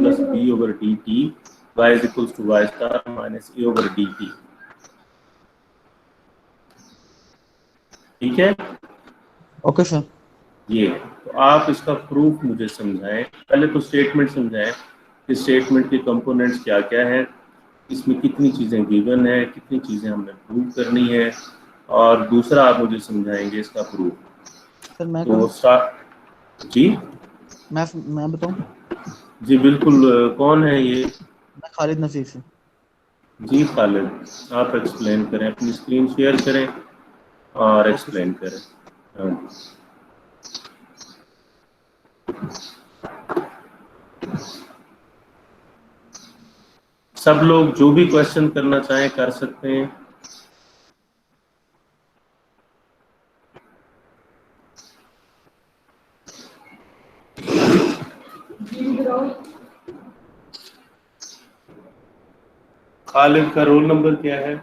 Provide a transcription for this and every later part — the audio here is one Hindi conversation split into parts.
plus b over dt y is equals to y star minus a over dt। ठीक है, ओके सर। ये तो आप इसका प्रूफ मुझे समझाएं। पहले तो स्टेटमेंट समझाएं कि स्टेटमेंट के कंपोनेंट्स क्या क्या हैं, इसमें कितनी चीज़ें गिवन है, कितनी चीज़ें हमने प्रूव करनी है, और दूसरा आप मुझे समझाएंगे इसका प्रूफ। सर मैं तो स्टार्ट जी। मैं बताऊं? जी बिल्कुल, कौन है ये? मैं खालिद नसीर से। जी खालिद, आप एक्सप्लेन करें, अपनी स्क्रीन शेयर करें और ओके एक्सप्लेन सर। करें। हाँ सब लोग जो भी क्वेश्चन करना चाहें कर सकते हैं। खालिद का रोल नंबर क्या है?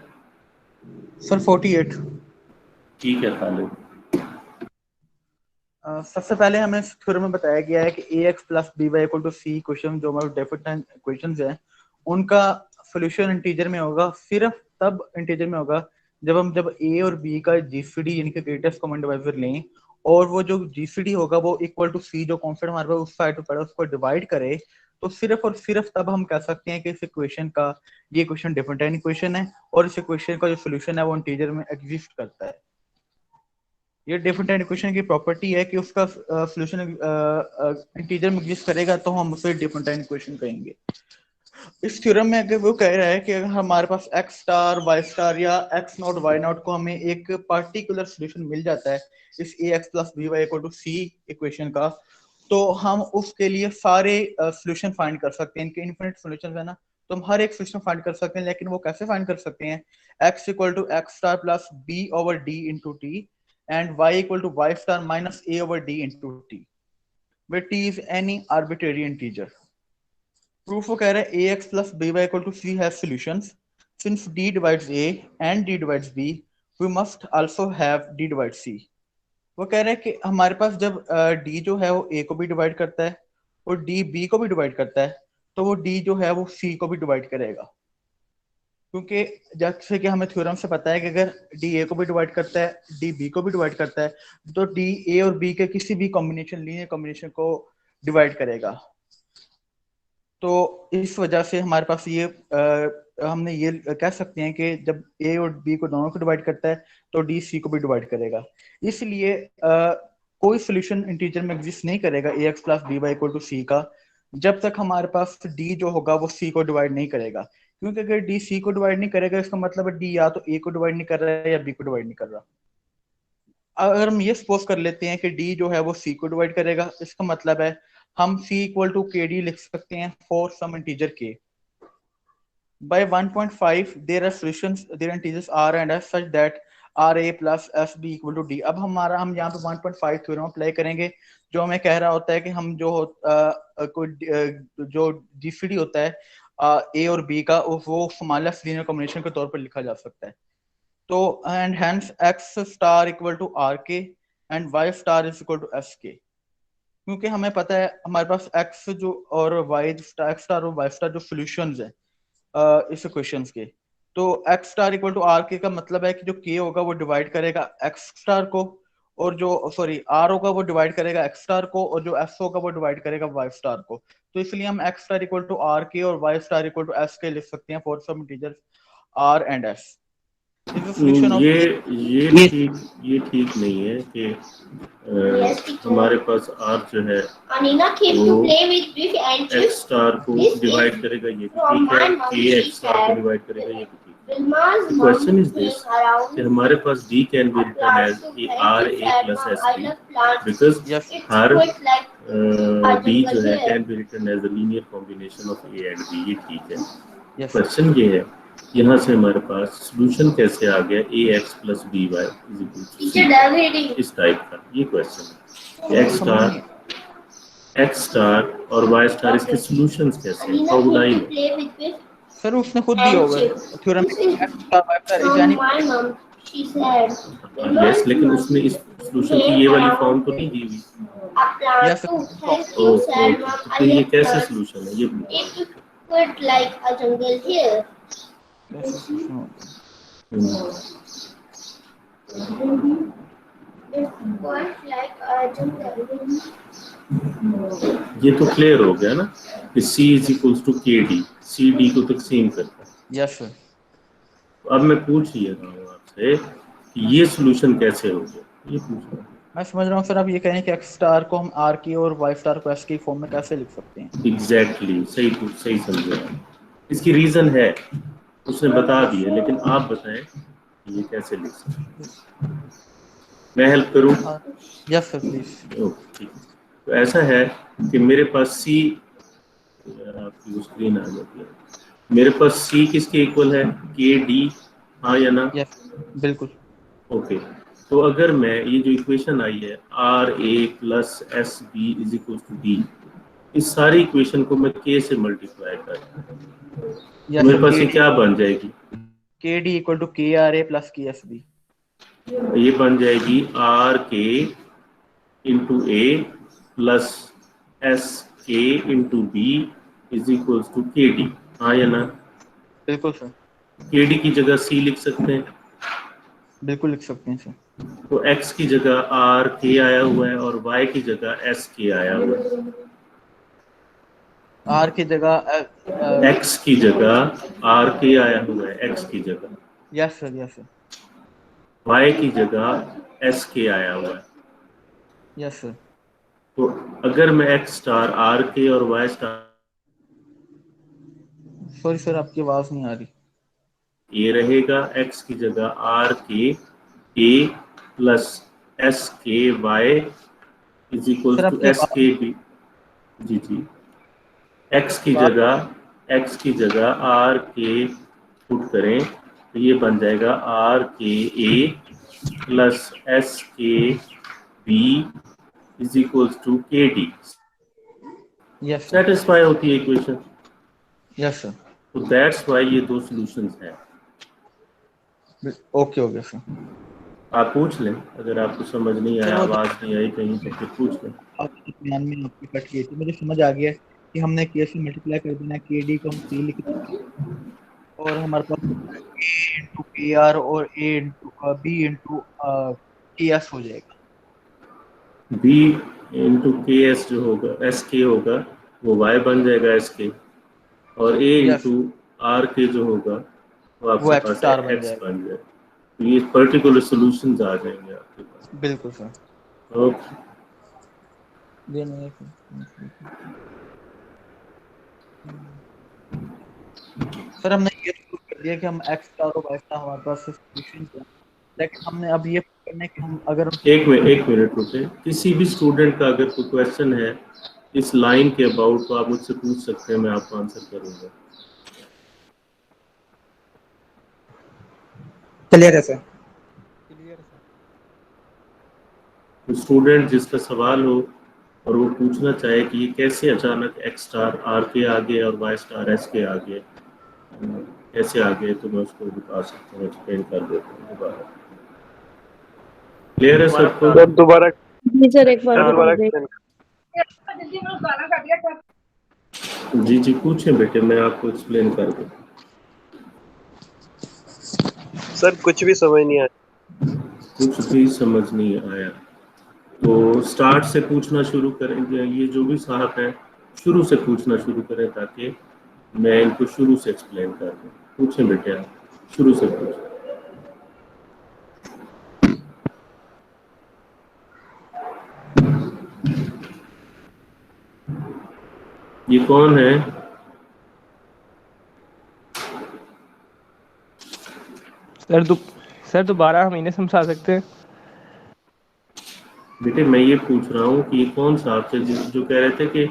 सर 48। ठीक है खालिद। सबसे पहले हमें थ्योरम में बताया गया है कि ax plus B Y equal to C question जो हमारे डिफरेंट इक्वेशंस हैं उनका सॉल्यूशन इंटीजर में होगा, सिर्फ तब इंटीजर में होगा जब a और b का जीसीडी यानी कि ग्रेटेस्ट कॉमन डिवाइजर लें और वो जो जीसीडी होगा वो इक्वल टू सी जो कांस्टेंट हमारे पास उस साइड पे पड़ा है उसको डिवाइड करे, तो सिर्फ और सिर्फ तब हम कह सकते हैं कि इस इक्वेशन का ये इक्वेशन डिफरेंट इक्वेशन है और इस इक्वेशन का जो सॉल्यूशन है वो इंटीजर में एग्जिस्ट करता है। ये डिफरेंट इक्वेशन की प्रॉपर्टी है कि उसका सॉल्यूशन इंटीजर में एग्जिस्ट करेगा तो हम उसे डिफरेंट इक्वेशन कहेंगे। इस थ्योरम में अगर वो कह रहा है कि अगर हमारे पास x स्टार y स्टार या x नॉट y नॉट को हमें एक पार्टिकुलर सॉल्यूशन मिल जाता है इस ax plus B Y equal to C equation का, तो हम उसके लिए सारे सॉल्यूशन फाइंड कर सकते हैं। इनके इनफिनिट सॉल्यूशंस है ना, तो हम हर एक सॉल्यूशन फाइंड कर सकते हैं। लेकिन वो कैसे फाइंड कर सकते हैं? x equal to x star plus b over d into T and y equal to y star minus a over d into t, where t is any arbitrary integer. Proof वो कह रहा है ax plus by equal to c has solutions. Since d divides a and d divides b, we must also have d divides c. वो कह रहा है कि हमारे पास जब d जो है वो a को भी डिवाइड करता है और d b को भी डिवाइड करता है, तो वो d जो है वो c को भी डिवाइड करेगा। क्योंकि जैसे कि हमें थ्योरम से पता है कि अगर डी ए को भी डिवाइड करता है डी बी को भी डिवाइड करता है तो डी ए और बी के किसी भी कॉम्बिनेशन लीनियर कॉम्बिनेशन को डिवाइड करेगा। तो इस वजह से हमारे पास ये हमने ये कह सकते हैं कि जब ए और बी को दोनों को डिवाइड करता है तो डी सी को भी डिवाइड करेगा। इसलिए कोई सोल्यूशन इंटीजर में एग्जिस्ट नहीं करेगा A X plus B Y equal to C का जब तक हमारे पास डी जो होगा वो सी को डिवाइड नहीं करेगा। क्योंकि अगर डी सी को डिवाइड नहीं करेगा इसका मतलब है डी या तो ए को डिवाइड नहीं कर रहा है या बी को डिवाइड नहीं कर रहा। अगर हम ये सपोज कर लेते हैं कि डी जो है वो सी को डिवाइड करेगा, इसका मतलब है हम c equal to K D लिख सकते हैं for some integer k by 1.5 there are solutions there integers r and s such that ra plus sb equal to d। अब हम यहाँ पे 1.5 थ्योरम अप्लाई करेंगे जो हमें कह रहा होता है कि हम जो जीसीडी होता है a और b का वो स्मॉलेस्ट लीनियर कॉम्बिनेशन के तौर पर लिखा जा सकता है। तो and hence x star equal to rk and y star is equal to sk। क्योंकि हमें पता है हमारे पास x जो और y x स्टार और y स्टार जो सॉल्यूशंस है इस इक्वेशंस के, तो x star equal to r K का मतलब है कि जो k होगा वो डिवाइड करेगा x स्टार को और जो r होगा वो डिवाइड करेगा x स्टार को और जो s होगा वो डिवाइड करेगा y स्टार को। तो इसलिए हम x star equal to r K और y star equal to s K लिख सकते हैं for some integers r and s। ये ठीक नहीं है कि हमारे पास r जो है वो x स्टार को डिवाइड करेगा, ये भी ठीक है, k x स्टार को डिवाइड करेगा, ये भी ठीक है। क्वेश्चन इज दिस कि हमारे पास d can be written as r a plus s b because हर d जो है can be written as a linear combination of a and b, ये ठीक है। क्वेश्चन ये है यहाँ से हमारे पास सॉल्यूशन कैसे आ गया A X plus B Y is equal to C, इस टाइप का ये क्वेश्चन है। एक्स स्टार और वाई स्टार इसके सॉल्यूशंस कैसे हैं, how would I know? Sir उसने खुद दिया होगा थ्योरम में x star y star is any yes, लेकिन उसने इस सोल्यूशन की ये वाली फॉर्म तो नहीं दी हुई। यस ओके, तो ये कैसे सोल्यूशन है ये? ये तो क्लियर हो गया ना कि C is equals to KD, C D को तकसीम करता है। Yes sir. अब मैं पूछ ही रहा हूँ आपसे कि ये सोल्यूशन कैसे हो गया, ये पूछ रहा हूँ। मैं समझ रहा हूँ सर, आप ये कह रहे हैं कि एक्स स्टार को हम आर की और वाई स्टार को एस की फॉर्म में कैसे लिख सकते हैं? एग्जैक्टली, सही समझे आप। इसकी रीजन है, उसने बता दिया, लेकिन आप बताएं ये कैसे लिख सकते हैं। मैं हेल्प करूं? Yes sir please. ओके, तो ऐसा है कि मेरे पास C, आपकी स्क्रीन आ जाती है, मेरे पास C किसके इक्वल है? KD, हाँ या ना? यस बिल्कुल। ओके, तो अगर मैं ये जो इक्वेशन आई है RA plus SB is equal to D, इस सारी इक्वेशन को मैं K से मल्टीप्लाई करता, मेरे पास ये क्या बन जाएगी? KD equal to KRA plus KSB। ये बन जाएगी RK into A plus SK into B is equal to KD, हाँ या ना? बिल्कुल सर। KD की जगह C लिख सकते हैं, बिल्कुल लिख सकते हैं सर। तो X की जगह RK आया हुआ है और Y की जगह SK आया हुआ है। आर की जगह X की जगह RK आया हुआ है, X की जगह। Yes sir yes sir. Y की जगह SK आया हुआ है। Yes sir. तो अगर मैं X स्टार RK और Y स्टार, सॉरी सर आपकी आवाज नहीं आ रही। ये रहेगा X की जगह RK A plus SKY is equal sir to आपकी SKB। जी जी, X की जगह RK पुट करें तो ये बन जाएगा RKA plus SKB is equal to KD। Yes sir. Satisfy होती है इक्वेशन। Yes sir. तो दैट्स व्हाई ये दो सॉल्यूशंस हैं। Okay okay sir. आप पूछ लें, अगर आपको समझ नहीं आया, आवाज नहीं आई कहीं तो फिर पूछ लें। ध्यान में आपकी कट की थी, मुझे समझ आ गया कि हमने के से मल्टीप्लाई कर देना, KD को हम C लिख देंगे और हमारे पास A इंटू KR और A into B into KS हो जाएगा। B इंटू KS जो होगा, SK होगा, वो Y बन जाएगा SK, और A इंटू RK जो होगा वो आपके X पास स्टार बन X जाएगा। बन जाएगा। तो ये पर्टिकुलर सॉल्यूशंस आ जाएंगे आपके पास। बिल्कुल सर। ओके, सर हमने ये प्रूव कर दिया कि हम X स्टार और Y स्टार हमारे पास सॉल्यूशन है, लेकिन हमने अब ये करना है कि हम अगर एक मिनट रुके। किसी भी स्टूडेंट का अगर कोई क्वेश्चन है इस लाइन के अबाउट तो आप मुझसे पूछ सकते हैं, मैं आपको आंसर करूंगा। क्लियर है सर। तो स्टूडेंट जिसका सवाल हो और वो पूछना चाहे कि ये कैसे अचानक X स्टार R के आगे और Y स्टार S के आगे कैसे आगे, तो मैं उसको बता सकता हूँ, एक्सप्लेन कर देता हूँ दोबारा। क्लियर है सबको? दोबारा सर एक बार जी जी पूछें बेटे, मैं आपको एक्सप्लेन कर दूँ। सर कुछ भी समझ नहीं आया। कुछ भी समझ नहीं आया तो स्टार्ट से पूछना शुरू करेंगे। ये जो भी साहब हैं शुरू से पूछना शुरू करें ताकि मैं इनको शुरू से एक्सप्लेन कर दूँ। पूछें बेटे, आप शुरू से पूछें। ये कौन है? सर दोबारा हम इन्हें समझा सकते हैं? बेटे मैं ये पूछ रहा हूँ कि ये कौन सा आपसे जो कह रहे थे कि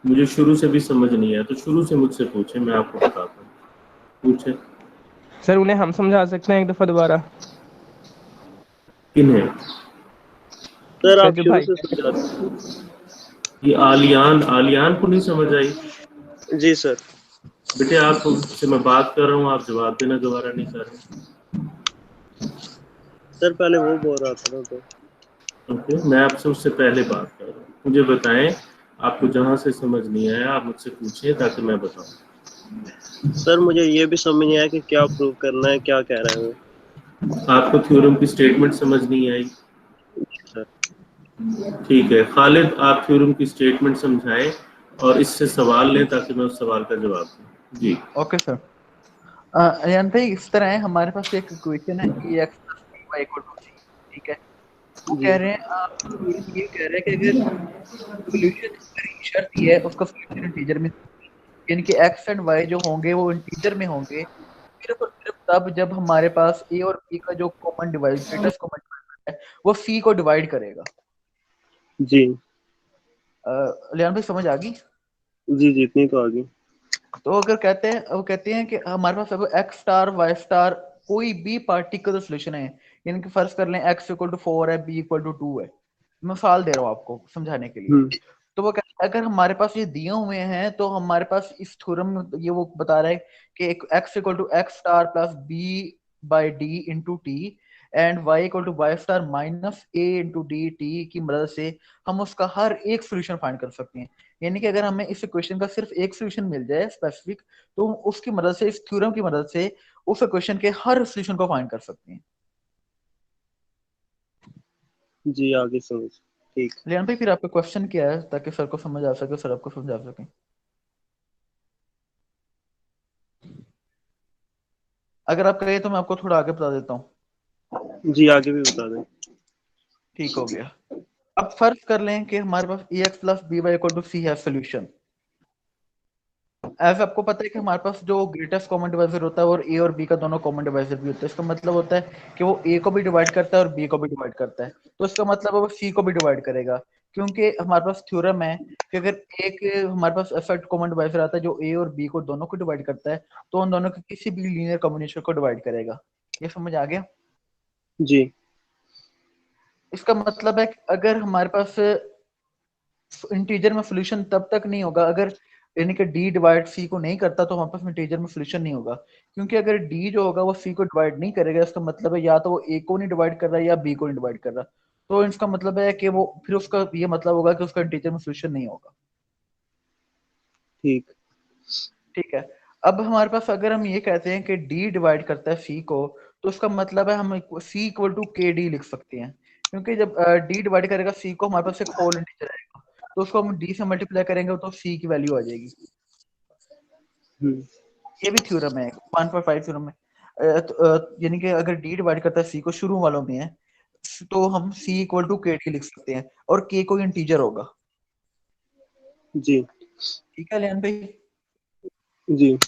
मुझे शुरू से भी समझ नहीं आया, तो शुरू से मुझसे पूछे, मैं आपको बताता हूँ। पूछे सर, उन्हें हम समझा सकते हैं एक दफा दोबारा? किन्हें? सर आप जो शुरू भाई से समझा। ये आलियान को नहीं समझ आई? जी सर। बेटे आपसे मैं बात कर रहा हूँ, आप जवाब देना दोबारा नहीं कर रहे। सर पहले वो बोल रहा था ना तो। ओके, मैं आपसे उससे पहले बात कर रहा हूँ। मुझे बताएं, आपको जहाँ से समझ नहीं आया आप मुझसे पूछिए ताकि मैं बताऊं। सर मुझे ये भी समझ नहीं आया कि क्या प्रूव करना है, क्या कह रहे हैं वो। आपको थ्योरम की स्टेटमेंट समझ नहीं आई? सर ठीक है खालिद, आप थ्योरम की स्टेटमेंट समझाएं और इससे सवाल लें ताकि मैं उस सवाल का जवाब दूं। जी। Okay sir. अयान भाई इस तरह है, हमारे पास एक इक्वेशन है ax + by = c, ठीक है। वो जी कह रहे हैं ये कह रहे हैं कि अगर सॉल्यूशन शर्त ये है उसका सॉल्यूशन इंटीजर में, यानी कि x एंड y जो होंगे वो इंटीजर में होंगे सिर्फ और सिर्फ तब जब हमारे पास a और b का जो common divide greatest common divisor है वो c को डिवाइड करेगा। जी अयान भाई समझ आ गई? जी जी, इतनी तो आ गई। तो अगर कहते हैं, वो कहते हैं कि हमारे पास अगर x स्टार y स्टार कोई भी पार्टिकुलर सोल्यूशन है, यानी कि फर्ज कर लें x = 4 है, b = 2 है, मिसाल दे रहा हूँ आपको समझाने के लिए। तो वो कहते हैं अगर हमारे पास ये दिए हुए हैं तो हमारे पास इस थ्योरम में ये वो बता रहा है कि एक x = x star + b/d * t and y = y star - a * dt की मदद से हम उसका हर एक सोल्यूशन फाइंड कर सकते हैं। यानी कि अगर हमें इस इक्वेशन का सिर्फ एक सोल्यूशन मिल जाए स्पेसिफिक, तो हम उसकी मदद से, इस थ्योरम की मदद से उस इक्वेशन के हर सोल्यूशन को फाइंड कर सकते हैं। जी आगे समझ। ठीक। लियान भाई फिर आपका क्वेश्चन क्या है ताकि सर को समझ आ सके, सर आपको समझा सके। अगर आप कहें तो मैं आपको थोड़ा आगे बता देता हूँ। जी आगे भी बता दें। ठीक हो गया। अब फर्ज कर लें कि हमारे पास ax + by = c है सोल्यूशन। ऐसा आपको पता है कि हमारे पास जो ग्रेटेस्ट कॉमन डिवाइजर होता है और a और b का दोनों कॉमन डिवाइजर भी होता है। इसका मतलब होता है कि वो a को भी डिवाइड करता है और b को भी डिवाइड करता है। तो इसका मतलब है वो c को भी डिवाइड करेगा, क्योंकि हमारे पास थ्योरम है कि अगर एक हमारे पास ऐसा कॉमन डिवाइजर आता है जो a और b को दोनों को डिवाइड करता है, तो उन दोनों के किसी भी लीनियर कॉम्बिनेशन को डिवाइड करेगा। ये समझ आ गया? जी इसका मतलब है कि अगर हमारे पास इंटीजर में सॉल्यूशन तब तक नहीं होगा अगर, यानी कि d डिवाइड c को नहीं करता, तो हमारे पास इंटीजर में सॉल्यूशन नहीं होगा। क्योंकि अगर d जो होगा वो c को डिवाइड नहीं करेगा, इसका मतलब है या तो वो a को नहीं डिवाइड कर रहा है या b को नहीं डिवाइड कर रहा। तो इसका मतलब है कि वो फिर उसका ये मतलब होगा कि उसका इंटीजर में सॉल्यूशन नहीं होगा। ठीक। ठीक है। अब हमारे पास अगर हम ये कहते हैं कि d डिवाइड करता है c को, तो उसका मतलब है हम c = kd लिख सकते हैं। क्योंकि जब d डिवाइड करेगा c को, हमारे पास एक होल इंटीजर आएगा, तो उसको हम d से मल्टीप्लाई करेंगे तो c की वैल्यू आ जाएगी। ये भी थ्योरम है 1.5 थ्योरम है। यानी कि अगर d डिवाइड करता है c को शुरू वालों में है, तो हम c = kd लिख सकते हैं और k कोई इंटीजर होगा। जी ठीक है लियान भाई? जी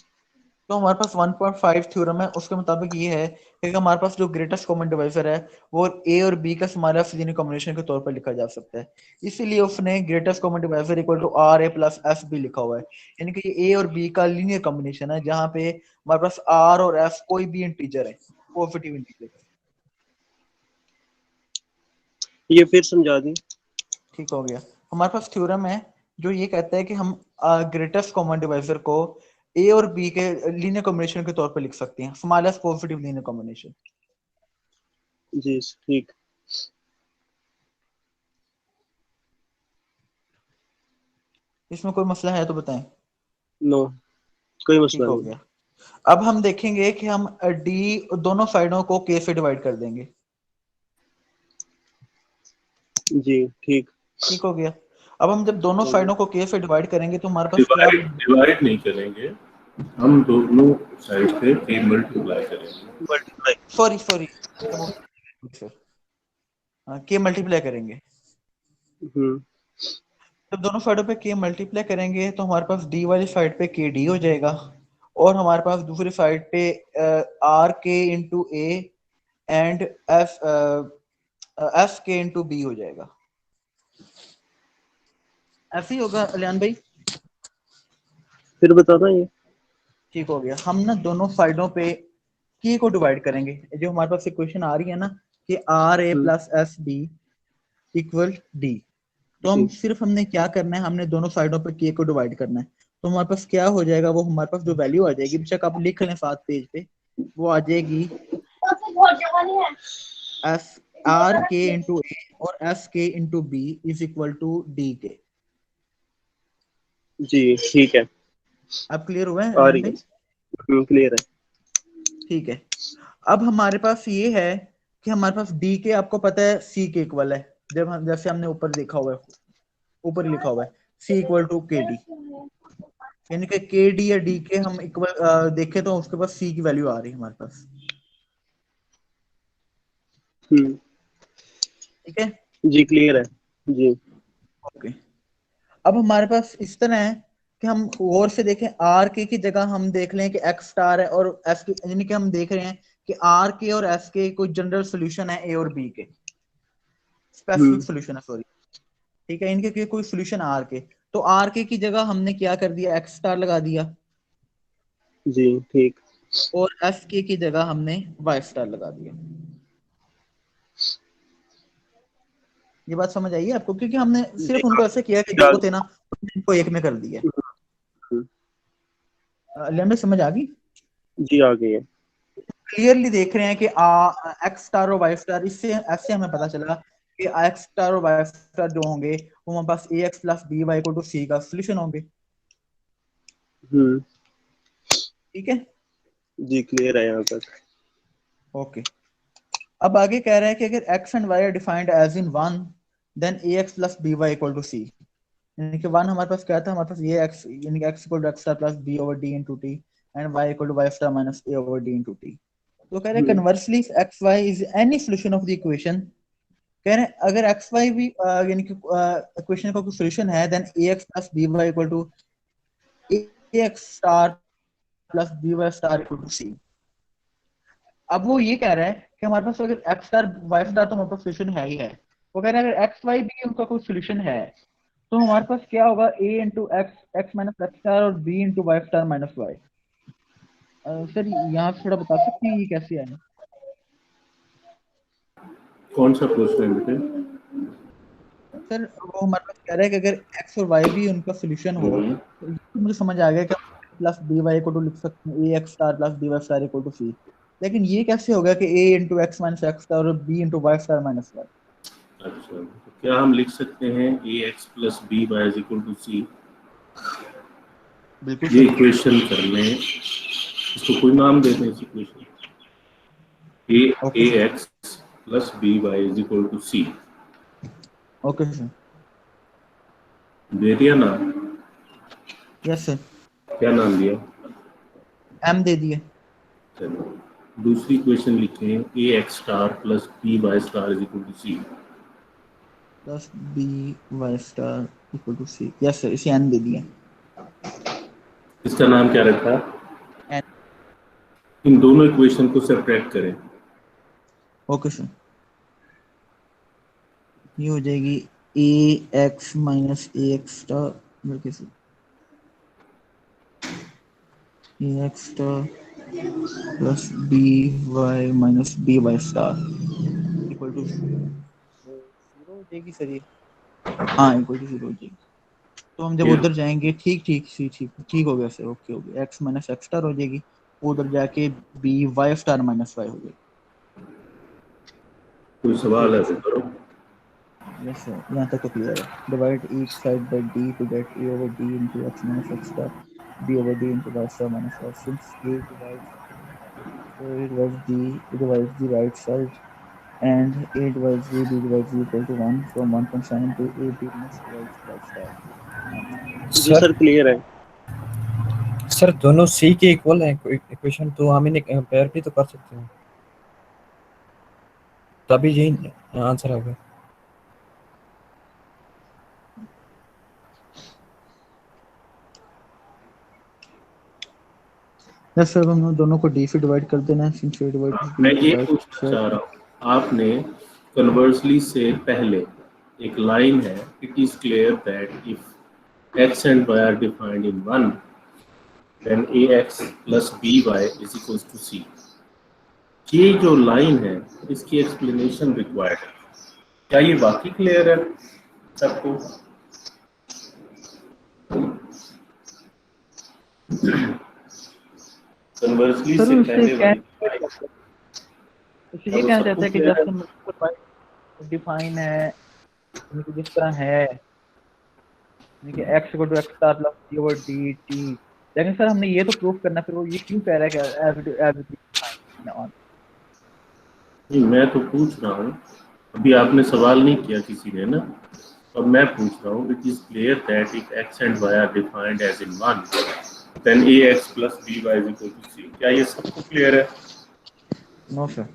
तो हमारे पास 1.5 थ्योरम है, उसके मुताबिक ये है कि हमारे पास जो ग्रेटेस्ट कॉमन डिवाइजर है वो a और b का स्मॉल f लीनियर कॉम्बिनेशन के तौर पर लिखा जा सकता है। इसीलिए उसने greatest common divisor = ra + f भी लिखा हुआ है। यानी कि ये a और b का लीनियर कॉम्बिनेशन है जहां पे हमारे पास r और f कोई भी इंटीजर है, पॉजिटिव इंटीजर। ये फिर समझा दी। ठीक हो गया। हमारे पास थ्योरम है जो ये कहता है कि हम ग्रेटेस्ट कॉमन डिवाइजर को a और b के लीनियर कॉम्बिनेशन के तौर पर लिख सकते हैं, स्मॉलेस्ट पॉजिटिव लीनियर कॉम्बिनेशन। जी ठीक। इसमें कोई मसला है तो बताएं। नो, कोई ठीक मसला हो नहीं। गया। अब हम देखेंगे कि हम डी दोनों साइडों को k से डिवाइड कर देंगे। जी ठीक। ठीक हो गया। अब हम जब दोनों हो गया। साइडों को k से डिवाइड करेंगे तो हमारे पास क्या डिवाइड डिवाइड नहीं करेंगे, हम दोनों साइड पे k मल्टीप्लाई करेंगे। Multiply. Sorry sorry k multiply करेंगे। जब दोनों साइडों पे k मल्टीप्लाई करेंगे तो हमारे पास d वाली साइड पे k d हो जाएगा और हमारे पास दूसरी साइड पे r k * a and f k * b हो जाएगा। ऐसे ही होगा अलियान भाई? फिर बताना ये। ठीक हो गया। हम ना दोनों साइडों पे k को डिवाइड करेंगे। जो हमारे पास इक्वेशन आ रही है ना कि ra + fb = d, तो हम जी सिर्फ हमने क्या करना है, हमने दोनों साइडों पे k को डिवाइड करना है। तो हमारे पास क्या हो जाएगा, वो हमारे पास जो वैल्यू आ जाएगी, बेशक आप लिख लें 7 पेज पे, वो आ जाएगी S R K into A और S K into B is equal to D K. जी ठीक है, अब क्लियर हुआ है आ वन रही भाई? है, क्लियर है। ठीक है। अब हमारे पास ये है कि हमारे पास डी के आपको पता है सी के इक्वल है, जब हम जैसे हमने ऊपर देखा हुआ है, ऊपर ही लिखा हुआ है सी इक्वल टू के डी, यानी कि के डी या डी के हम इक्वल देखें तो उसके पास सी की वैल्यू आ रही है हमारे पास। ठीक है जी क्लियर है जी। ओके। अब हमारे पास इस तरह है कि हम गौर से देखें, आर के की जगह हम देख लें कि एक्स स्टार है और एस के, यानी कि हम देख रहे हैं कि आर के और एस के कोई जनरल सॉल्यूशन है ए और बी के, स्पेसिफिक सॉल्यूशन है सॉरी। ठीक है, इनके कोई सॉल्यूशन आर के, तो आर के की जगह हमने क्या कर दिया, एक्स स्टार लगा दिया, जी ठीक। और एस के की जगह हमने वाई स्टार लगा दिया। ये बात समझ आई है आपको? क्योंकि हमने जी सिर्फ उनको ऐसे किया कि आ दो थे ना, इनको एक में कर दिया। लेमडे समझ आ गई? जी आ गई है। क्लियरली देख रहे हैं कि एक्स स्टार और वाई स्टार, इससे ऐसे हमें पता चला कि एक्स स्टार और वाई स्टार जो होंगे वो हमारे पास A X plus B Y equal to C का सोल्यूशन होंगे। ठीक है जी क्लियर है यहाँ तक। ओके। अब आगे कह रहे हैं कि अगर x and y are defined as in one, then ax plus by equal to c। यानी कि वन हमारे पास क्या था, हमारे पास ये x, यानी कि x equal to x star plus b over d into t and y equal to y star minus a over d into t। तो कह रहे हैं conversely x y is any solution of the equation. कह रहे हैं अगर x y भी यानी कि इक्वेशन का कोई सॉल्यूशन है, then ax plus by equal to ax star plus by star equal to c। अब वो ये कह रहा है कि हमारे पास अगर एक्स स्टार वाई स्टार तो हमारे पास सोल्यूशन है ही है, वो कह रहे हैं अगर एक्स वाई भी उनका कोई सोल्यूशन है तो हमारे पास क्या होगा, A into X X minus X star और B into Y star minus Y. Sir यहाँ पे थोड़ा बता सकते हैं ये कैसे आए? कौन सा क्वेश्चन है बेटे? सर वो हमारे पास कह रहा है कि अगर एक्स और वाई भी उनका सोल्यूशन हो, तो ये तो मुझे समझ आ गया कि प्लस बी वाई को तो लिख सकते हैं A X star plus B Y star equal to C. लेकिन ये कैसे होगा कि A into X minus X star और B into Y star minus Y? अच्छा, तो क्या हम लिख सकते हैं A X plus B Y is equal to C? बिल्कुल ये सही। इक्वेशन करने, इसको कोई नाम देते हैं इस equation, okay A sir. X plus B Y is equal to C. Okay sir. दे दिया नाम? Yes sir. क्या नाम दिया? एम दे दिए। चलो दूसरी इक्वेशन लिखें, A X star plus B Y star is equal to C. Plus B Y star equal to C. Yes sir, इसे एन दे दिए। इसका नाम क्या रखा? एन। इन दोनों इक्वेशन को सेपरेट करें। Okay sir. ये हो जाएगी A X minus A X star बल्कि से A X star plus B Y minus B Y star equal to zero हो जाएगी सर ये। हाँ इक्वल टू जीरो हो जाएगी। तो हम जब उधर जाएंगे, ठीक ठीक ठीक ठीक ठीक हो गया सर, ओके हो गया, एक्स माइनस एक्स स्टार हो जाएगी, उधर जाके B Y star minus Y हो जाएगी। कोई सवाल है तो करो। यस सर, यहाँ तक तो क्लियर है। Divide each side by d to get a over d into x minus x star b over d into y star minus y. Since a divides the right side and a divides b divides b equal to 1, from 1.7 to a b must divide y star. Ji sir clear है। सर दोनों सी के इक्वल है इक्वेशन, तो हम इन्हें कंपेयर भी तो कर सकते हैं, तभी यही आंसर होगा। यस सर, हम दोनों को d से डिवाइड कर देना है, since a divides मैं b ये right पूछना चाह side. रहा हूँ, आपने कन्वर्सली से पहले एक लाइन है, it is clear that if X and Y are defined in one then A X plus B Y is equal to C. ये जो लाइन है इसकी एक्सप्लेनेशन रिक्वायर्ड है। क्या ये बाकी क्लियर है सबको? कन्वर्सली से पहले वाली तो ये कहना चाहता है कि जब हम डिफाइन है यानी कि जिस तरह है यानी कि x equal to x star plus d over dt, लेकिन सर हमने ये तो प्रूफ करना, फिर वो ये क्यों कह रहा है कि एज ऑन। नहीं, मैं तो पूछ रहा हूँ, अभी आपने सवाल नहीं किया किसी ने ना, अब मैं पूछ रहा हूँ, it is clear that if x and y are defined as in 1 then ax plus by is equal to c। क्या ये सबको क्लियर है? No sir.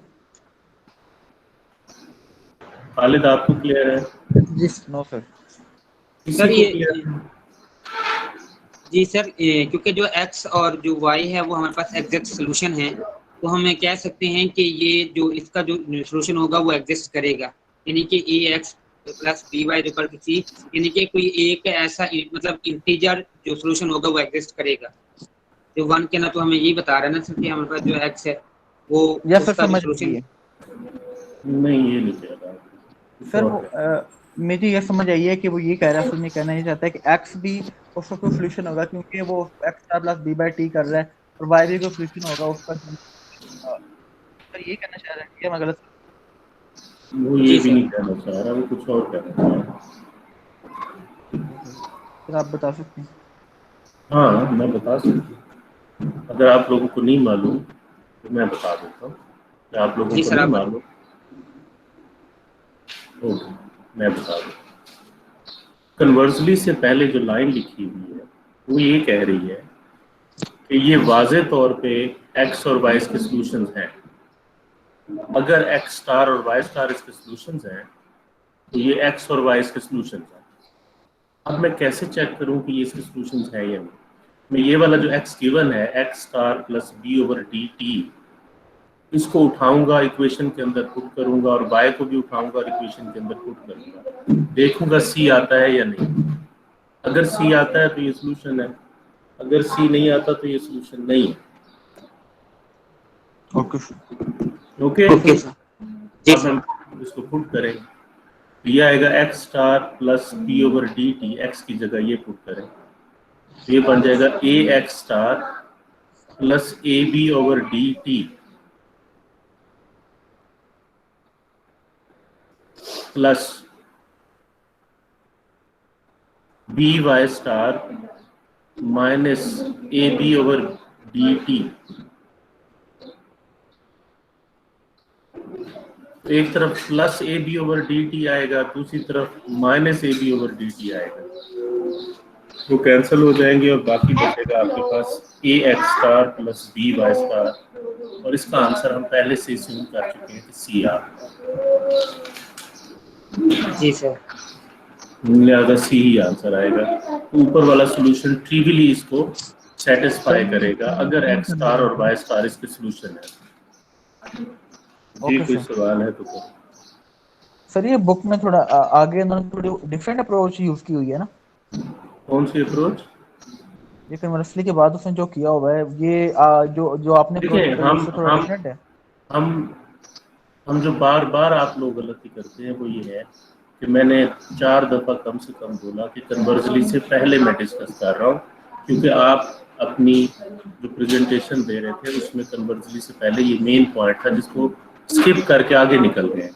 खालिद आपको क्लियर है? जी नो सर। सर किसी को क्लियर? जी सर, क्योंकि जो x और जो y है वो हमारे पास एग्जैक्ट सोल्यूशन है, तो हम कह सकते हैं कि ये जो इसका जो सोल्यूशन होगा वो एग्जिस्ट करेगा, यानी कि ax plus by equal to c, यानी कि कोई एक ऐसा मतलब इंटीजर जो सोल्यूशन होगा वो एग्जिस्ट करेगा। जो 1 के ना, तो हमें यही बता रहा है ना सर कि हमारे पास जो x है वो उसका जो सोल्यूशन। नहीं, ये नहीं कह रहा सर। मुझे ये समझ आई है कि वो ये कह रहा है, उसमें कहना ये चाहता है कि x भी उसका कोई सोल्यूशन होगा, क्योंकि वो x star plus b by t कर रहा है, और y भी कोई सोल्यूशन होगा उसका। सर ये कहना चाह रहा है कि मैं गलत? वो ये भी नहीं कहना चाह रहा, वो कुछ और कहना चाह रहा। सर आप बता सकते हैं? हाँ, मैं बता सकता हूँ, अगर आप लोगों को नहीं मालूम तो मैं बता देता हूँ। आप लोगों को नहीं मालूम, ओके, मैं बता दूँ। कन्वर्सली से पहले जो लाइन लिखी हुई है वो ये कह रही है कि ये वाज़े तौर पे x और y के सॉल्यूशंस हैं। अगर x स्टार और y स्टार इसके सॉल्यूशंस हैं तो ये x और y के सॉल्यूशंस हैं। अब मैं कैसे चेक करूं कि ये इसके सॉल्यूशंस हैं या नहीं? मैं ये वाला जो x गिवन है x star plus b over dt, इसको उठाऊंगा, इक्वेशन के अंदर पुट करूंगा, और y को भी उठाऊंगा और इक्वेशन के अंदर पुट करूंगा, देखूंगा c आता है या नहीं। अगर c आता है तो ये सॉल्यूशन है, अगर c नहीं आता तो ये सॉल्यूशन नहीं है। Okay okay sir. जी सर। हम इसको पुट करेंगे, ये आएगा x star plus b over dt, x की जगह ये पुट करें, ये बन जाएगा ax star plus ab over dt plus by star minus ab over dt। एक तरफ प्लस ab ओवर dt आएगा, दूसरी तरफ माइनस ab ओवर dt आएगा, वो कैंसिल हो जाएंगे और बाकी बचेगा आपके पास ax star plus by star, और इसका आंसर हम पहले से assume कर चुके हैं कि c आ गया। जी सर। लिहाजा सी ही आंसर आएगा। ऊपर वाला सॉल्यूशन ट्रिवियली इसको सेटिस्फाई करेगा अगर x स्टार और y स्टार इसके सॉल्यूशन है। जी कोई सवाल है तो करो। सर ये बुक में थोड़ा आगे उन्होंने थोड़ी डिफरेंट अप्रोच यूज की हुई है ना? कौन सी अप्रोच? ये कन्वर्सली के बाद उसने जो किया हुआ है, ये जो आपने देखिए, थोड़ा डिफरेंट है। हम जो बार बार आप लोग गलती करते हैं वो ये है कि मैंने 4 दफा कम से कम बोला कि कन्वर्सली से पहले मैं डिस्कस कर रहा हूँ, क्योंकि आप अपनी जो प्रेजेंटेशन दे रहे थे उसमें कन्वर्सली से पहले ये मेन पॉइंट था जिसको स्किप करके आगे निकल गए।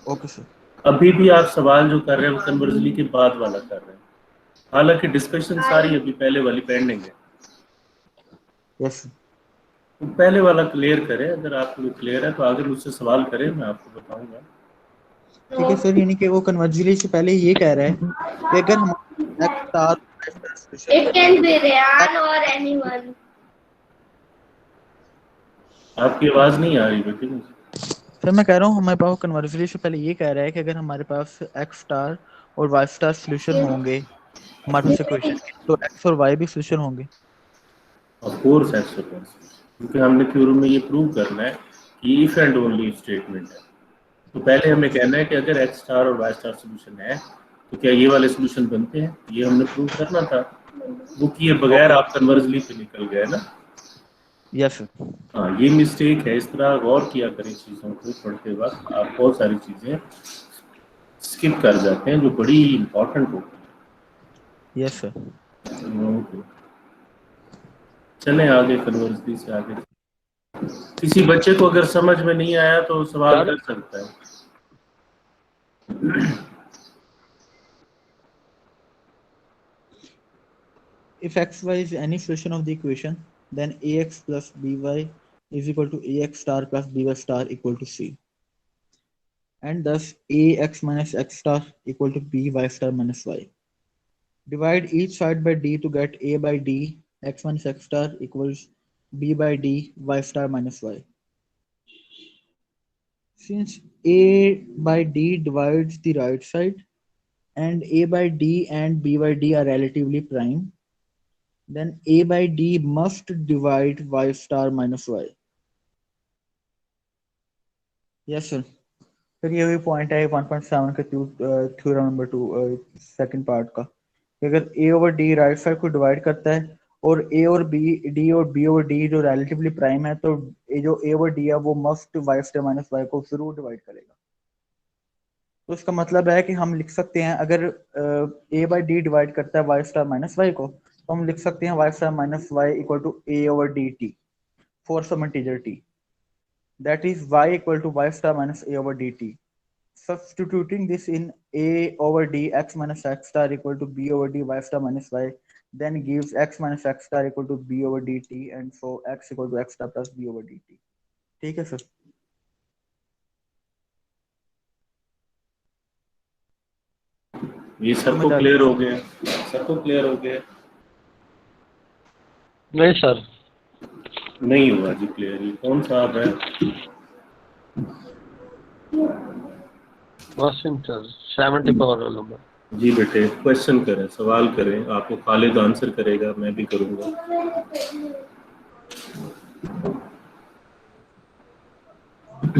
Okay sir. अभी भी आप सवाल जो कर रहे हैं वो कन्वर्सली के बाद वाला कर रहे हैं, हालांकि डिस्कशन सारी अभी पहले वाली पेंडिंग है। यस, तो पहले वाला क्लियर करें, अगर आपको क्लियर है तो आगे मुझसे सवाल करें, मैं आपको बताऊंगा। ठीक है सर, यानी कि वो कन्वर्जली से पहले ये कह रहा है कि अगर हम It can be Ryan or anyone. आपकी आवाज नहीं आ रही बेटी मुझे। सर मैं कह रहा हूँ हमारे पास कन्वर्जली से पहले ये कह रहा है कि अगर हमारे पास x स्टार और y स्टार सॉल्यूशन होंगे हमारे पास इक्वेशन के, तो x और y भी सॉल्यूशन होंगे। ऑफ कोर्स x और y, क्योंकि हमने थ्योरम में ये प्रूव करना है कि इफ एंड ओनली स्टेटमेंट है। तो पहले हमें कहना है कि अगर x स्टार और y स्टार सॉल्यूशन है तो क्या ये वाले सॉल्यूशन बनते हैं, ये हमने प्रूव करना था। वो किए बगैर आप कन्वर्जली पे निकल गए ना। Yes sir. हाँ, ये मिस्टेक है, इस तरह गौर किया करें चीज़ों को पढ़ते वक्त। आप बहुत सारी चीज़ें स्किप कर जाते हैं जो बड़ी इम्पोर्टेंट होती है। Yes sir. चलें आगे, कन्वर्जली से आगे। किसी बच्चे को अगर समझ में नहीं आया तो सवाल सर? कर सकता है। If xy is any solution of the equation, then ax plus by is equal to ax star plus by star equal to c. And thus ax minus x star equal to by star minus y. Divide each side by d to get a by d x minus x star equals b by d y star minus y. Since a by d divides the right side and a by d and b by d are relatively prime, then a by d must divide y star minus y. Yes, sir. फिर ये भी पॉइंट है 1.7 के थ्योरम नंबर 2 सेकंड पार्ट का कि अगर a over d right side को डिवाइड करता है और a और b d और b ओवर d जो रिलेटिवली प्राइम है तो जो a ओवर d है वो must y star minus y को जरूर डिवाइड करेगा। तो इसका मतलब है कि हम लिख सकते हैं अगर a बाई डी डिवाइड करता है y स्टार माइनस y को तो हम लिख सकते हैं y star minus y equal to a over D T for some integer t, that is y equal to y star minus a over dt. Substituting this in a over d x minus x star equal to b over d y star minus y then gives x minus x star equal to b over dt and so x equal to x star plus b over dt. ठीक है सर? ये सबको क्लियर हो गया? सबको क्लियर हो गया? नहीं सर, नहीं हुआ जी क्लियर। ये कौन साहब है? Wasim sir 70 power number. जी बेटे क्वेश्चन करें, सवाल करें। आपको खालिद आंसर करेगा, मैं भी करूंगा।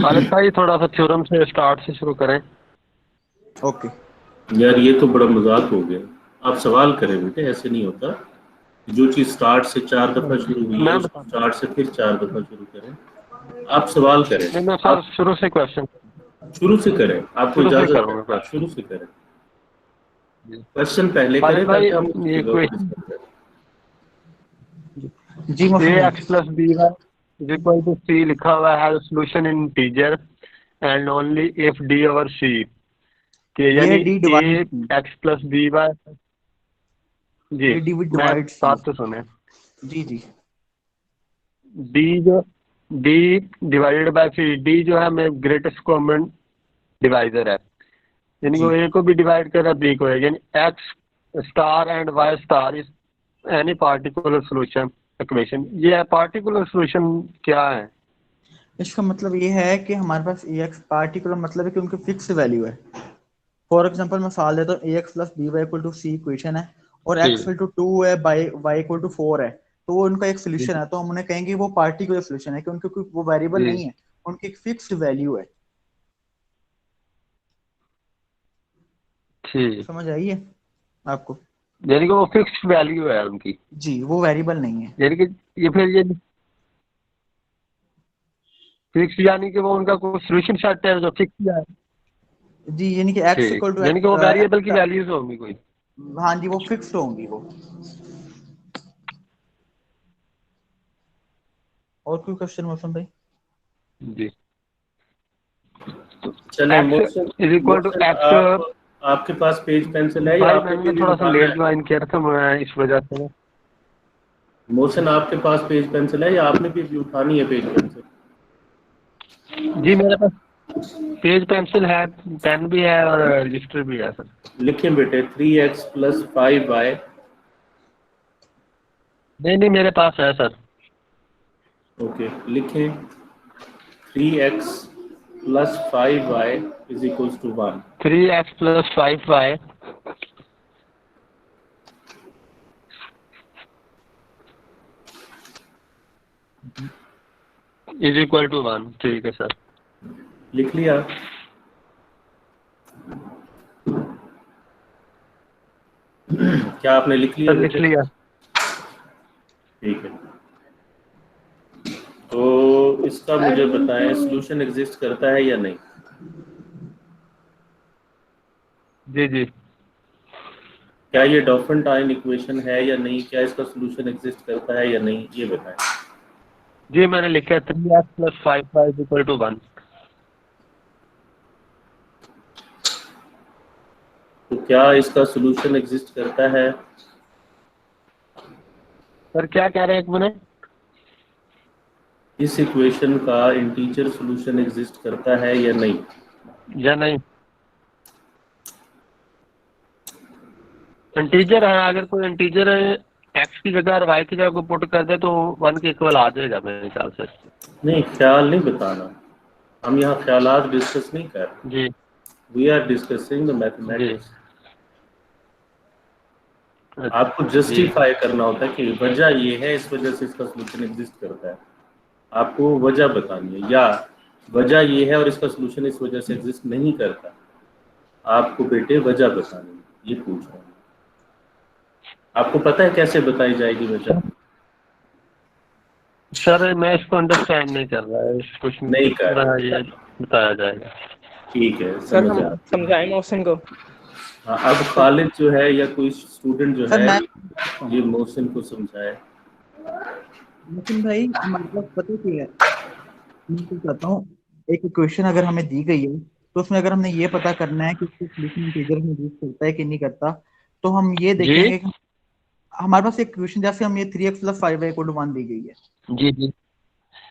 खालिद भाई थोड़ा सा थ्योरम से स्टार्ट से शुरू करें। ओके यार ये तो बड़ा मजाक हो गया। आप सवाल करें बेटे, ऐसे नहीं होता। जो चीज स्टार्ट से 4 दफा शुरू हुई है स्टार्ट से फिर 4 दफा शुरू करें। आप सवाल करें। मैं सर शुरू से क्वेश्चन शुरू से करें, आपको इजाजत है, शुरू से करें। क्वेश्चन पहले करें ताकि हम जी x plus by is equal to c लिखा हुआ है solution in integer and only if d over c कि यानी a x plus by जी मैं बात तो सुने जी जी d जो d divided by c d जो है मैं ग्रेटेस्ट कॉमन डिवाइजर है, यानी वो a को भी डिवाइड कर रहा है b को है, यानी x star and y star is any particular solution equation. ये है पार्टिकुलर सॉल्यूशन क्या है? इसका मतलब ये है कि हमारे पास ax पार्टिकुलर मतलब है कि उनकी फिक्स वैल्यू है। फॉर एग्जांपल मैं मिसाल देता हूँ ax plus by equal to c equation है और x इक्वल टू 2 है y इक्वल टू 4 है, तो वो उनका एक सोल्यूशन है। तो हम उन्हें कहेंगे वो पार्टिकुलर सोल्यूशन है कि उनके कोई वो वेरिएबल नहीं है, उनकी एक फिक्स्ड वैल्यू है। ठीक, समझ आई है आपको? यानी कि वो फिक्स्ड वैल्यू है उनकी जी, वो वेरिएबल नहीं है। यानी कि ये फिर ये फिक्स यानी कि वो उनका कोई सॉल्यूशन सेट है जो फिक्स है जी, यानी कि x इक्वल टू यानी कि वो वेरिएबल की वैल्यूज होंगी कोई। हाँ जी, वो फिक्स्ड होंगी वो। और कोई क्वेश्चन मौसम भाई? जी चलें x is equal to x। आपके पास पेज पेंसिल है या आपने मैंने थोड़ा सा लेट ज्वाइन किया था मैं इस वजह से। मोहसिन आपके पास पेज पेंसिल है या आपने भी उठानी है पेज पेंसिल? जी मेरे पास पेज पेंसिल है, पेन भी है और रजिस्टर भी है सर। लिखें बेटे 3x प्लस 5y। नहीं मेरे पास है सर। ओके लिखें 3x plus 5y is equals to 1। 3x plus 5y is equal to 1। ठीक है सर, लिख लिया? क्या आपने लिख लिया? लिख लिया। ठीक है, तो इसका मुझे बताएं सॉल्यूशन एग्जिस्ट करता है या नहीं? जी जी, क्या ये डॉल्फिन-टाइन इक्वेशन है या नहीं? क्या इसका सॉल्यूशन एग्जिस्ट करता है या नहीं, ये बताएं। जी मैंने लिखा है 3x + 5y = 1। तो क्या इसका सोल्यूशन एग्जिस्ट करता है? सर क्या कह रहे हैं 1 मिनट? इस इक्वेशन का इंटीजर सोल्यूशन एग्जिस्ट करता है या नहीं? या नहीं? इंटीजर है, अगर कोई इंटीजर x की जगह और y की जगह को पुट कर दे तो 1 के इक्वल आ जाएगा मेरे ख्याल से। नहीं, ख्याल नहीं बताना, हम यहाँ ख्यालात डिस्कस नहीं कर रहे। जी we are discussing the mathematics. आपको जस्टिफाई करना होता है कि वजह ये है, इस वजह से इसका सोल्यूशन एग्जिस्ट करता है। आपको वजह बतानी है, या वजह ये है और इसका सोल्यूशन इस वजह से एग्जिस्ट नहीं करता। आपको बेटे वजह बतानी है, ये पूछ रहा हूँ। आपको पता है कैसे बताई जाएगी वजह? सर मैं इसको अंडरस्टैंड नहीं कर रहा है, कुछ नहीं कर रहा, ये बताया जाएगा। ठीक है, सर समझ हम आ। समझाएं मोहसिन को। हाँ, अब खालिद जो है या कोई स्टूडेंट जो सर है मैं ये मोहसिन को समझाए। लेकिन भाई हमारे पास पता क्या है, मैं तो चाहता हूँ एक इक्वेशन अगर हमें दी गई है तो उसमें अगर हमने ये पता करना है कि उसको सोल्यूशन इंटीजर में यूज करता है कि नहीं करता, तो हम ये देखेंगे कि हमारे पास एक इक्वेशन जैसे हम ये 3x + 5y = 1 दी गई है। जी जी।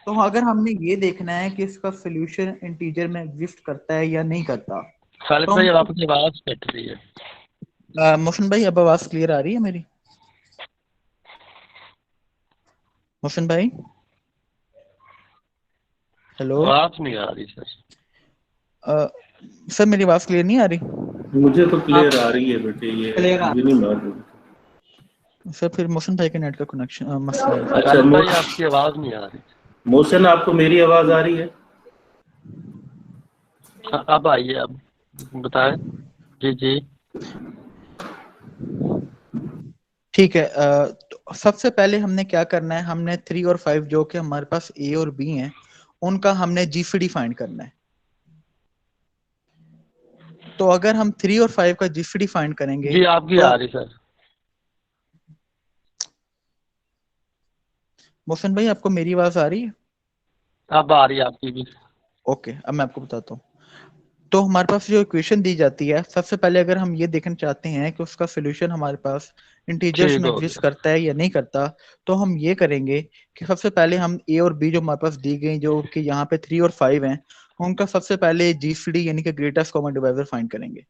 तो अगर हमने ये देखना है कि इसका सोल्यूशन इंटीजर में एग्जिस्ट करता है या नहीं करता, खालिद तो भाई अब आपकी आवाज कट रही है। मोहसिन भाई अब आवाज क्लियर आ रही है मेरी? मोहसिन भाई हेलो? आवाज नहीं आ रही सर। सर मेरी आवाज क्लियर नहीं आ रही? मुझे तो क्लियर आ रही है बेटे, ये मुझे नहीं मालूम। सर फिर मोहसिन भाई के नेट का कनेक्शन मसला है। अच्छा भाई आपकी आवाज नहीं आ रही। मोहसिन आपको मेरी आवाज आ रही है? अब आइए, अब बताएं। जी जी ठीक है। तो सबसे पहले हमने क्या करना है, हमने 3 और 5 जो कि हमारे पास ए और बी हैं उनका हमने जीसीडी फाइंड करना है। तो अगर हम 3 और 5 का जीसीडी फाइंड करेंगे जी आपकी तो आ रही सर। मोहसिन भाई आपको मेरी आवाज आ रही है? अब आ रही है आपकी भी। ओके, अब मैं आपको बताता हूँ। तो हमारे पास जो इक्वेशन दी जाती है, सबसे पहले अगर हम ये देखना चाहते हैं कि उसका सोल्यूशन हमारे पास इंटीजर्स में एग्जिस्ट करता है या नहीं करता, तो हम ये करेंगे कि सबसे पहले हम ए और बी जो हमारे पास दी गई, जो कि यहाँ पे 3 और 5 हैं, उनका सबसे पहले जीसीडी यानी कि ग्रेटेस्ट कॉमन डिवाइजर फाइंड करेंगे,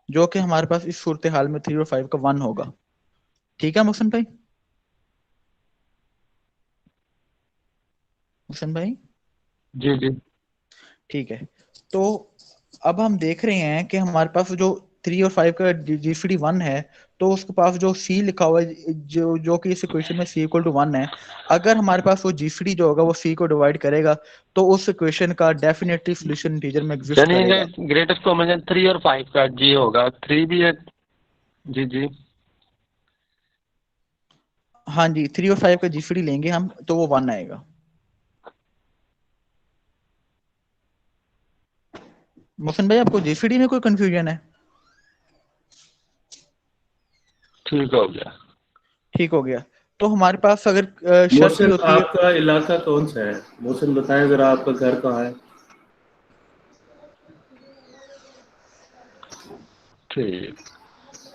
जो कि हमारे पास इस सूरत हाल में 3 और 5 का 1 होगा। ठीक है मोहसिन भाई? मोहसिन भाई जी जी ठीक है। तो अब हम देख रहे हैं कि हमारे पास जो 3 और 5 का जीसीडी 1 है, तो उसके पास जो सी लिखा हुआ है जो कि इस इक्वेशन में सी = 1 है, अगर हमारे पास वो जीसीडी जो होगा वो सी को डिवाइड करेगा तो उस इक्वेशन का डेफिनेटली सॉल्यूशन इंटीजर में एग्जिस्ट करेगा। ग्रेटेस्ट कॉमन 3 और 5 का जी होगा, 3 भी है। जी जी हाँ जी, 3 और 5 का जीसीडी लेंगे हम तो वो 1 आएगा। मोहसिन भाई आपको जीसीडी में कोई कंफ्यूजन है? ठीक हो गया। ठीक हो गया। तो हमारे पास अगर शर्त मोहसिन होती है, आपका इलाका कौन सा है? मोहसिन बताएं जरा, आपका घर कहाँ है? ठीक।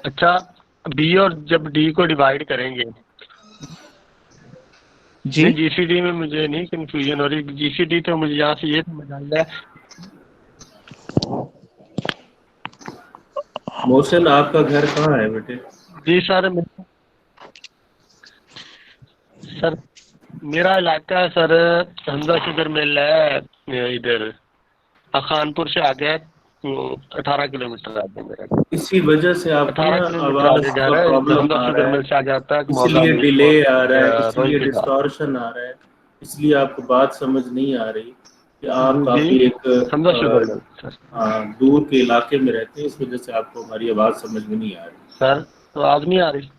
अच्छा, बी और जब डी को डिवाइड करेंगे जी जीसीडी में मुझे नहीं कंफ्यूजन हो रही। जीसीडी तो मुझे यहाँ से ये समझ आ रहा है। मोहसिन आपका घर कहाँ है बेटे? जी सर मेरा इलाका है सर, हमजा शुगर मिल है इधर खानपुर से आगे 18 किलोमीटर आगे मेरा। इसी वजह से आपको 18 किलोमीटर आवाज आगे जा का रहा है, प्रॉब्लम हमजा आ शुगर रहा मिल है, से आ जाता है, इसलिए डिले आ रहा है, इसलिए रोज डिस्टॉर्शन आ रहा है, इसलिए आपको बात समझ नहीं आ रही कि आप काफी एक हमजा शुगर मिल सर। दूर के इलाके में रहते हैं, इस वजह से आपको हमारी आवाज समझ में नहीं आ रही। सर तो आवाज नहीं आ रही।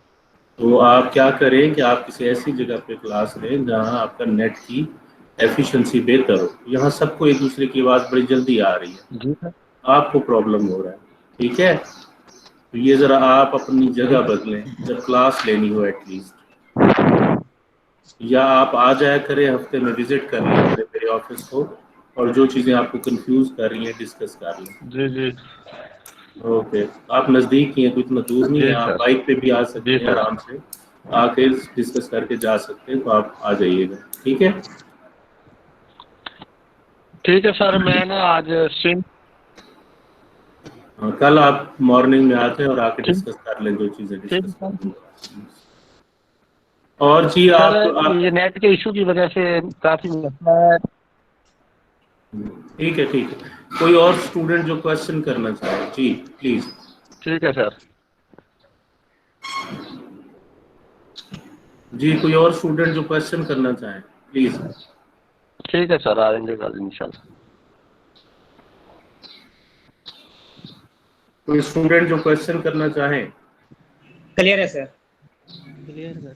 तो आप क्या करें कि आप किसी ऐसी जगह पे क्लास लें जहां आपका नेट की एफिशिएंसी बेहतर हो। यहाँ सबको एक दूसरे की आवाज़ बड़ी जल्दी आ रही है, जी सर। आपको प्रॉब्लम हो रहा है। ठीक है, तो ये ज़रा आप अपनी जगह बदलें जब क्लास लेनी हो एटलीस्ट। या आप आ जाया करें, हफ्ते में विजिट कर लिया करें मेरे ऑफिस को, और जो चीज़ें आपको कंफ्यूज कर रही हैं डिस्कस कर लें। जी जी ओके, आप नज़दीक ही हैं, कोई इतना दूर नहीं जी है, आप सर। बाइक पे भी आ सकते जी हैं, सर। आराम से आके डिस्कस करके जा सकते हैं, तो आप आ जाइएगा, ठीक है? ठीक है सर, मैं ना आज सिम हाँ, कल आप मॉर्निंग में आते हैं और आके ठीक डिस्कस कर लें जो चीज़ें ठीक डिस्कस है करनी हैं। और जी सर, ये नेट के इशू की वजह से काफी मसला है। ठीक है, ठीक है। कोई और स्टूडेंट जो क्वेश्चन करना चाहे, जी प्लीज। ठीक है सर। जी, कोई और स्टूडेंट जो क्वेश्चन करना चाहे प्लीज। ठीक है सर, आएंगे कल इंशाल्लाह। कोई स्टूडेंट जो क्वेश्चन करना चाहे। क्लियर है सर? Clear sir.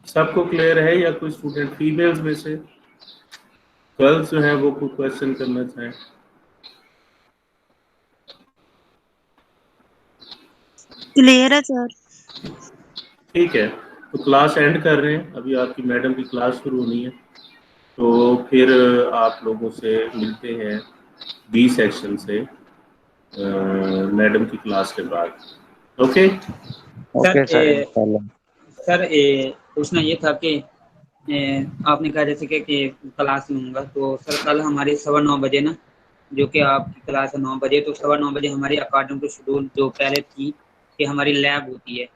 सबको क्लियर है या कोई स्टूडेंट फीमेल्स में से गर्ल्स जो है वो कोई क्वेश्चन करना चाहे? क्लियर है सर। ठीक है, तो क्लास एंड कर रहे हैं, अभी आपकी मैडम की क्लास शुरू होनी है, तो फिर आप लोगों से मिलते हैं बी सेक्शन से मैडम की क्लास के बाद। ओके सर पूछना ये था कि आपने कहा जैसे कि क्लास लूंगा, तो सर कल हमारी 9:15 बजे ना, जो कि आपकी क्लास है 9 बजे, तो 9:15 बजे हमारी अकॉर्डिंग टू शेड्यूल जो पहले थी कि हमारी लैब होती है,